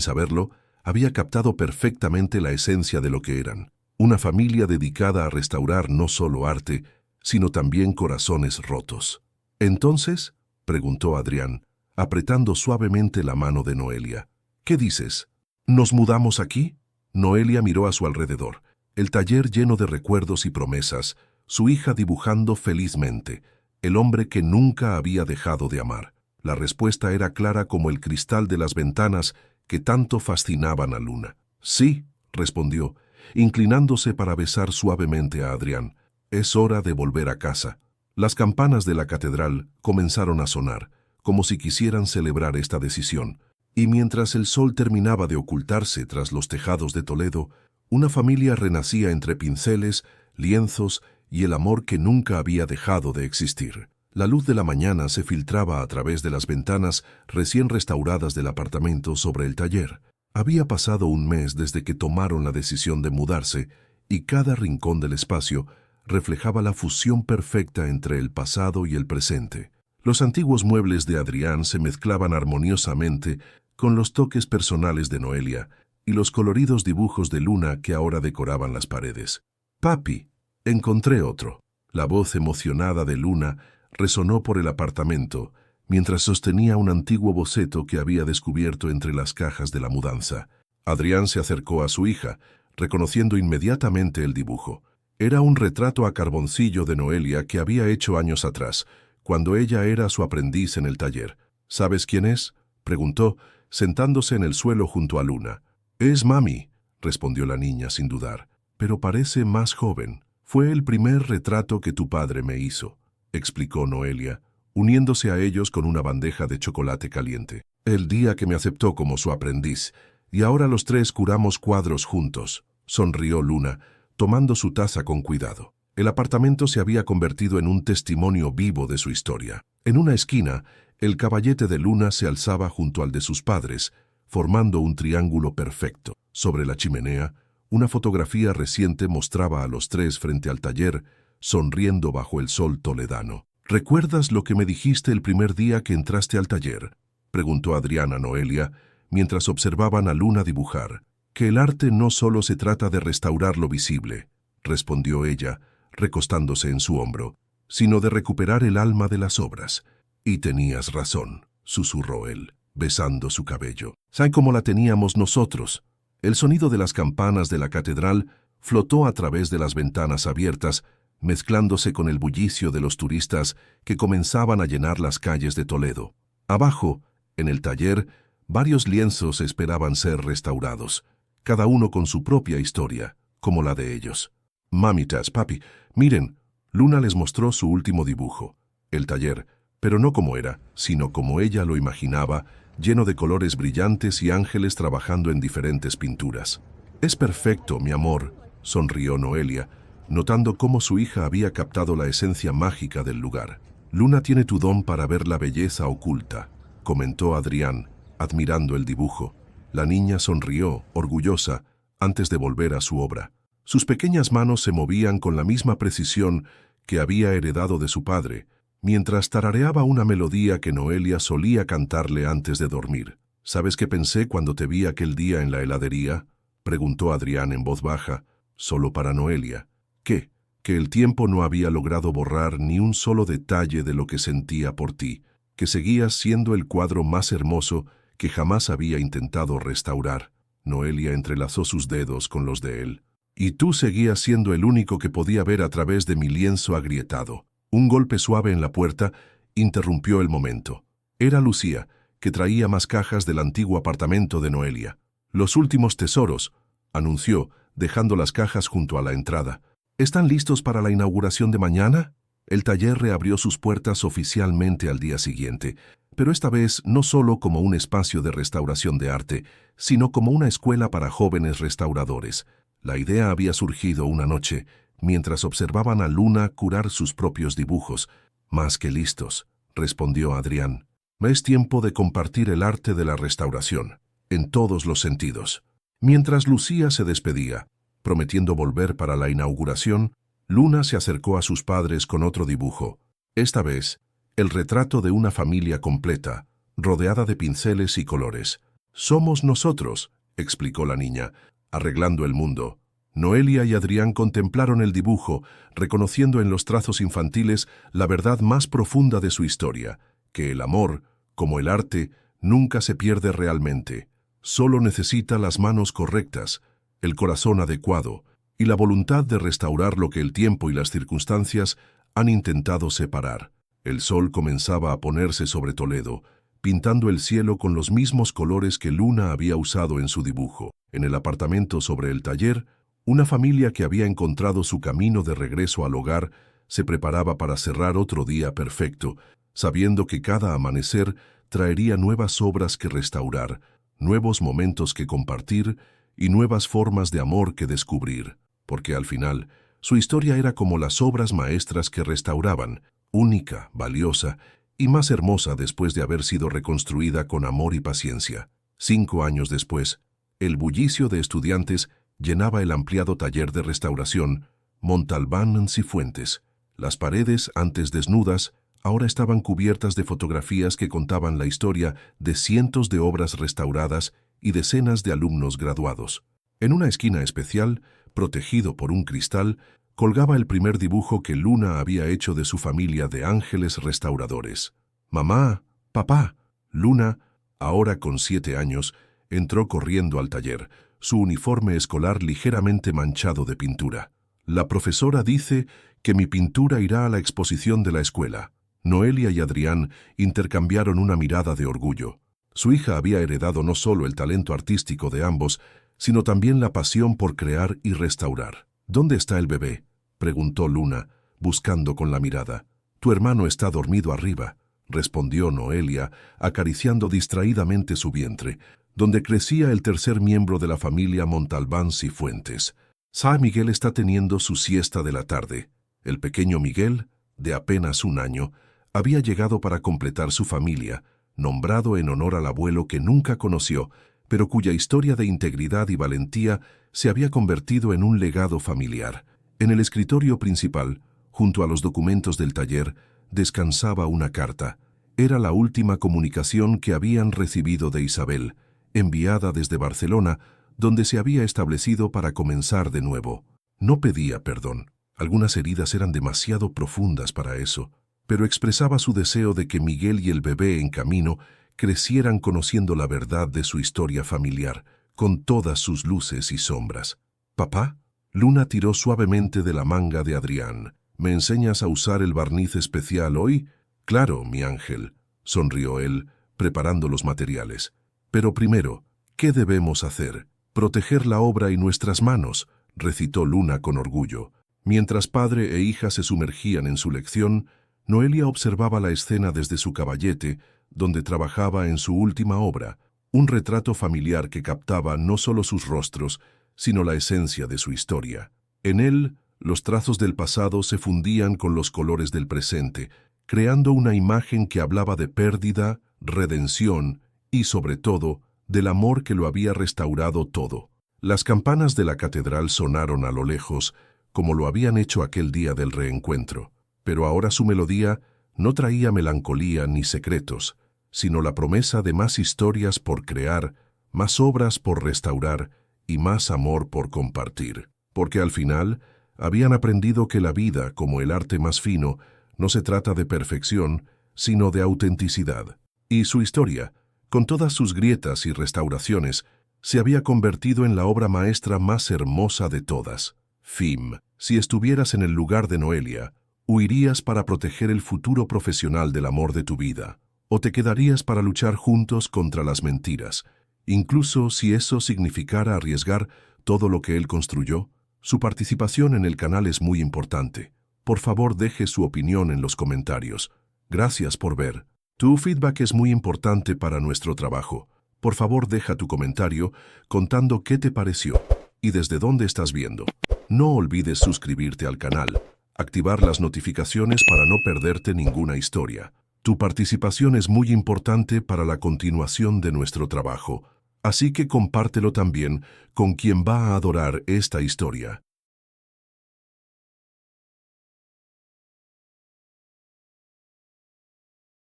saberlo, había captado perfectamente la esencia de lo que eran. Una familia dedicada a restaurar no solo arte, sino también corazones rotos. «¿Entonces?», preguntó Adrián, apretando suavemente la mano de Noelia. «¿Qué dices? ¿Nos mudamos aquí?». Noelia miró a su alrededor. El taller lleno de recuerdos y promesas, su hija dibujando felizmente, el hombre que nunca había dejado de amar. La respuesta era clara como el cristal de las ventanas que tanto fascinaban a Luna. «Sí», respondió, inclinándose para besar suavemente a Adrián. «Es hora de volver a casa». Las campanas de la catedral comenzaron a sonar, como si quisieran celebrar esta decisión. Y mientras el sol terminaba de ocultarse tras los tejados de Toledo, una familia renacía entre pinceles, lienzos y el amor que nunca había dejado de existir. La luz de la mañana se filtraba a través de las ventanas recién restauradas del apartamento sobre el taller. Había pasado un mes desde que tomaron la decisión de mudarse, y cada rincón del espacio reflejaba la fusión perfecta entre el pasado y el presente. Los antiguos muebles de Adrián se mezclaban armoniosamente con los toques personales de Noelia y los coloridos dibujos de Luna que ahora decoraban las paredes. «Papi, encontré otro». La voz emocionada de Luna resonó por el apartamento, mientras sostenía un antiguo boceto que había descubierto entre las cajas de la mudanza. Adrián se acercó a su hija, reconociendo inmediatamente el dibujo. Era un retrato a carboncillo de Noelia que había hecho años atrás, cuando ella era su aprendiz en el taller. ¿Sabes quién es?, preguntó, sentándose en el suelo junto a Luna. «Es mami», respondió la niña sin dudar, «pero parece más joven. Fue el primer retrato que tu padre me hizo», explicó Noelia, uniéndose a ellos con una bandeja de chocolate caliente. «El día que me aceptó como su aprendiz, y ahora los tres curamos cuadros juntos», sonrió Luna, tomando su taza con cuidado. El apartamento se había convertido en un testimonio vivo de su historia. En una esquina, el caballete de Luna se alzaba junto al de sus padres, formando un triángulo perfecto. Sobre la chimenea, una fotografía reciente mostraba a los tres frente al taller, sonriendo bajo el sol toledano. «¿Recuerdas lo que me dijiste el primer día que entraste al taller?», preguntó Adrián a Noelia, mientras observaban a Luna dibujar. «Que el arte no solo se trata de restaurar lo visible», respondió ella, recostándose en su hombro, «sino de recuperar el alma de las obras». «Y tenías razón», susurró él, besando su cabello. «¿Saben cómo la teníamos nosotros?» El sonido de las campanas de la catedral flotó a través de las ventanas abiertas, mezclándose con el bullicio de los turistas que comenzaban a llenar las calles de Toledo. Abajo, en el taller, varios lienzos esperaban ser restaurados, cada uno con su propia historia, como la de ellos. «Mamitas, papi, miren», Luna les mostró su último dibujo. El taller, pero no como era, sino como ella lo imaginaba, lleno de colores brillantes y ángeles trabajando en diferentes pinturas. «Es perfecto, mi amor», sonrió Noelia, notando cómo su hija había captado la esencia mágica del lugar. «Luna tiene tu don para ver la belleza oculta», comentó Adrián, admirando el dibujo. La niña sonrió, orgullosa, antes de volver a su obra. Sus pequeñas manos se movían con la misma precisión que había heredado de su padre, mientras tarareaba una melodía que Noelia solía cantarle antes de dormir. «¿Sabes qué pensé cuando te vi aquel día en la heladería?», preguntó Adrián en voz baja, solo para Noelia. «¿Qué?». «Que el tiempo no había logrado borrar ni un solo detalle de lo que sentía por ti, que seguías siendo el cuadro más hermoso que jamás había intentado restaurar». Noelia entrelazó sus dedos con los de él. «Y tú seguías siendo el único que podía ver a través de mi lienzo agrietado». Un golpe suave en la puerta interrumpió el momento. Era Lucía, que traía más cajas del antiguo apartamento de Noelia. «Los últimos tesoros», anunció, dejando las cajas junto a la entrada. «¿Están listos para la inauguración de mañana?». El taller reabrió sus puertas oficialmente al día siguiente, pero esta vez no solo como un espacio de restauración de arte, sino como una escuela para jóvenes restauradores. La idea había surgido una noche, mientras observaban a Luna curar sus propios dibujos. «Más que listos», respondió Adrián. «Es tiempo de compartir el arte de la restauración, en todos los sentidos». Mientras Lucía se despedía, prometiendo volver para la inauguración, Luna se acercó a sus padres con otro dibujo. Esta vez, el retrato de una familia completa, rodeada de pinceles y colores. «Somos nosotros», explicó la niña, arreglando el mundo. Noelia y Adrián contemplaron el dibujo, reconociendo en los trazos infantiles la verdad más profunda de su historia, que el amor, como el arte, nunca se pierde realmente. Solo necesita las manos correctas, el corazón adecuado y la voluntad de restaurar lo que el tiempo y las circunstancias han intentado separar. El sol comenzaba a ponerse sobre Toledo, pintando el cielo con los mismos colores que Luna había usado en su dibujo. En el apartamento sobre el taller, una familia que había encontrado su camino de regreso al hogar se preparaba para cerrar otro día perfecto, sabiendo que cada amanecer traería nuevas obras que restaurar, nuevos momentos que compartir y nuevas formas de amor que descubrir, porque al final, su historia era como las obras maestras que restauraban, única, valiosa y más hermosa después de haber sido reconstruida con amor y paciencia. 5 años después, el bullicio de estudiantes llenaba el ampliado taller de restauración Montalbán Cifuentes. Las paredes, antes desnudas, ahora estaban cubiertas de fotografías que contaban la historia de cientos de obras restauradas y decenas de alumnos graduados. En una esquina especial, protegido por un cristal, colgaba el primer dibujo que Luna había hecho de su familia de ángeles restauradores. «Mamá», «Papá». Luna, ahora con 7 años, entró corriendo al taller, su uniforme escolar ligeramente manchado de pintura. «La profesora dice que mi pintura irá a la exposición de la escuela». Noelia y Adrián intercambiaron una mirada de orgullo. Su hija había heredado no solo el talento artístico de ambos, sino también la pasión por crear y restaurar. «¿Dónde está el bebé?», preguntó Luna, buscando con la mirada. «Tu hermano está dormido arriba», respondió Noelia, acariciando distraídamente su vientre, donde crecía el tercer miembro de la familia Montalbán Cifuentes. «San Miguel está teniendo su siesta de la tarde». El pequeño Miguel, de apenas 1 año, había llegado para completar su familia, nombrado en honor al abuelo que nunca conoció, pero cuya historia de integridad y valentía se había convertido en un legado familiar. En el escritorio principal, junto a los documentos del taller, descansaba una carta. Era la última comunicación que habían recibido de Isabel, enviada desde Barcelona, donde se había establecido para comenzar de nuevo. No pedía perdón. Algunas heridas eran demasiado profundas para eso, pero expresaba su deseo de que Miguel y el bebé en camino crecieran conociendo la verdad de su historia familiar, con todas sus luces y sombras. «Papá». Luna tiró suavemente de la manga de Adrián. «¿Me enseñas a usar el barniz especial hoy?» «Claro, mi ángel», sonrió él, preparando los materiales. «Pero primero, ¿qué debemos hacer?» «Proteger la obra y nuestras manos», recitó Luna con orgullo. Mientras padre e hija se sumergían en su lección, Noelia observaba la escena desde su caballete, donde trabajaba en su última obra, un retrato familiar que captaba no solo sus rostros, sino la esencia de su historia. En él, los trazos del pasado se fundían con los colores del presente, creando una imagen que hablaba de pérdida, redención y, sobre todo, del amor que lo había restaurado todo. Las campanas de la catedral sonaron a lo lejos, como lo habían hecho aquel día del reencuentro, pero ahora su melodía no traía melancolía ni secretos, sino la promesa de más historias por crear, más obras por restaurar y más amor por compartir. Porque al final habían aprendido que la vida, como el arte más fino, no se trata de perfección, sino de autenticidad. Y su historia, con todas sus grietas y restauraciones, se había convertido en la obra maestra más hermosa de todas. Fin. Si estuvieras en el lugar de Noelia, ¿huirías para proteger el futuro profesional del amor de tu vida? ¿O te quedarías para luchar juntos contra las mentiras, incluso si eso significara arriesgar todo lo que él construyó? Su participación en el canal es muy importante. Por favor, deje su opinión en los comentarios. Gracias por ver. Tu feedback es muy importante para nuestro trabajo. Por favor, deja tu comentario contando qué te pareció y desde dónde estás viendo. No olvides suscribirte al canal, activar las notificaciones para no perderte ninguna historia. Tu participación es muy importante para la continuación de nuestro trabajo, así que compártelo también con quien va a adorar esta historia.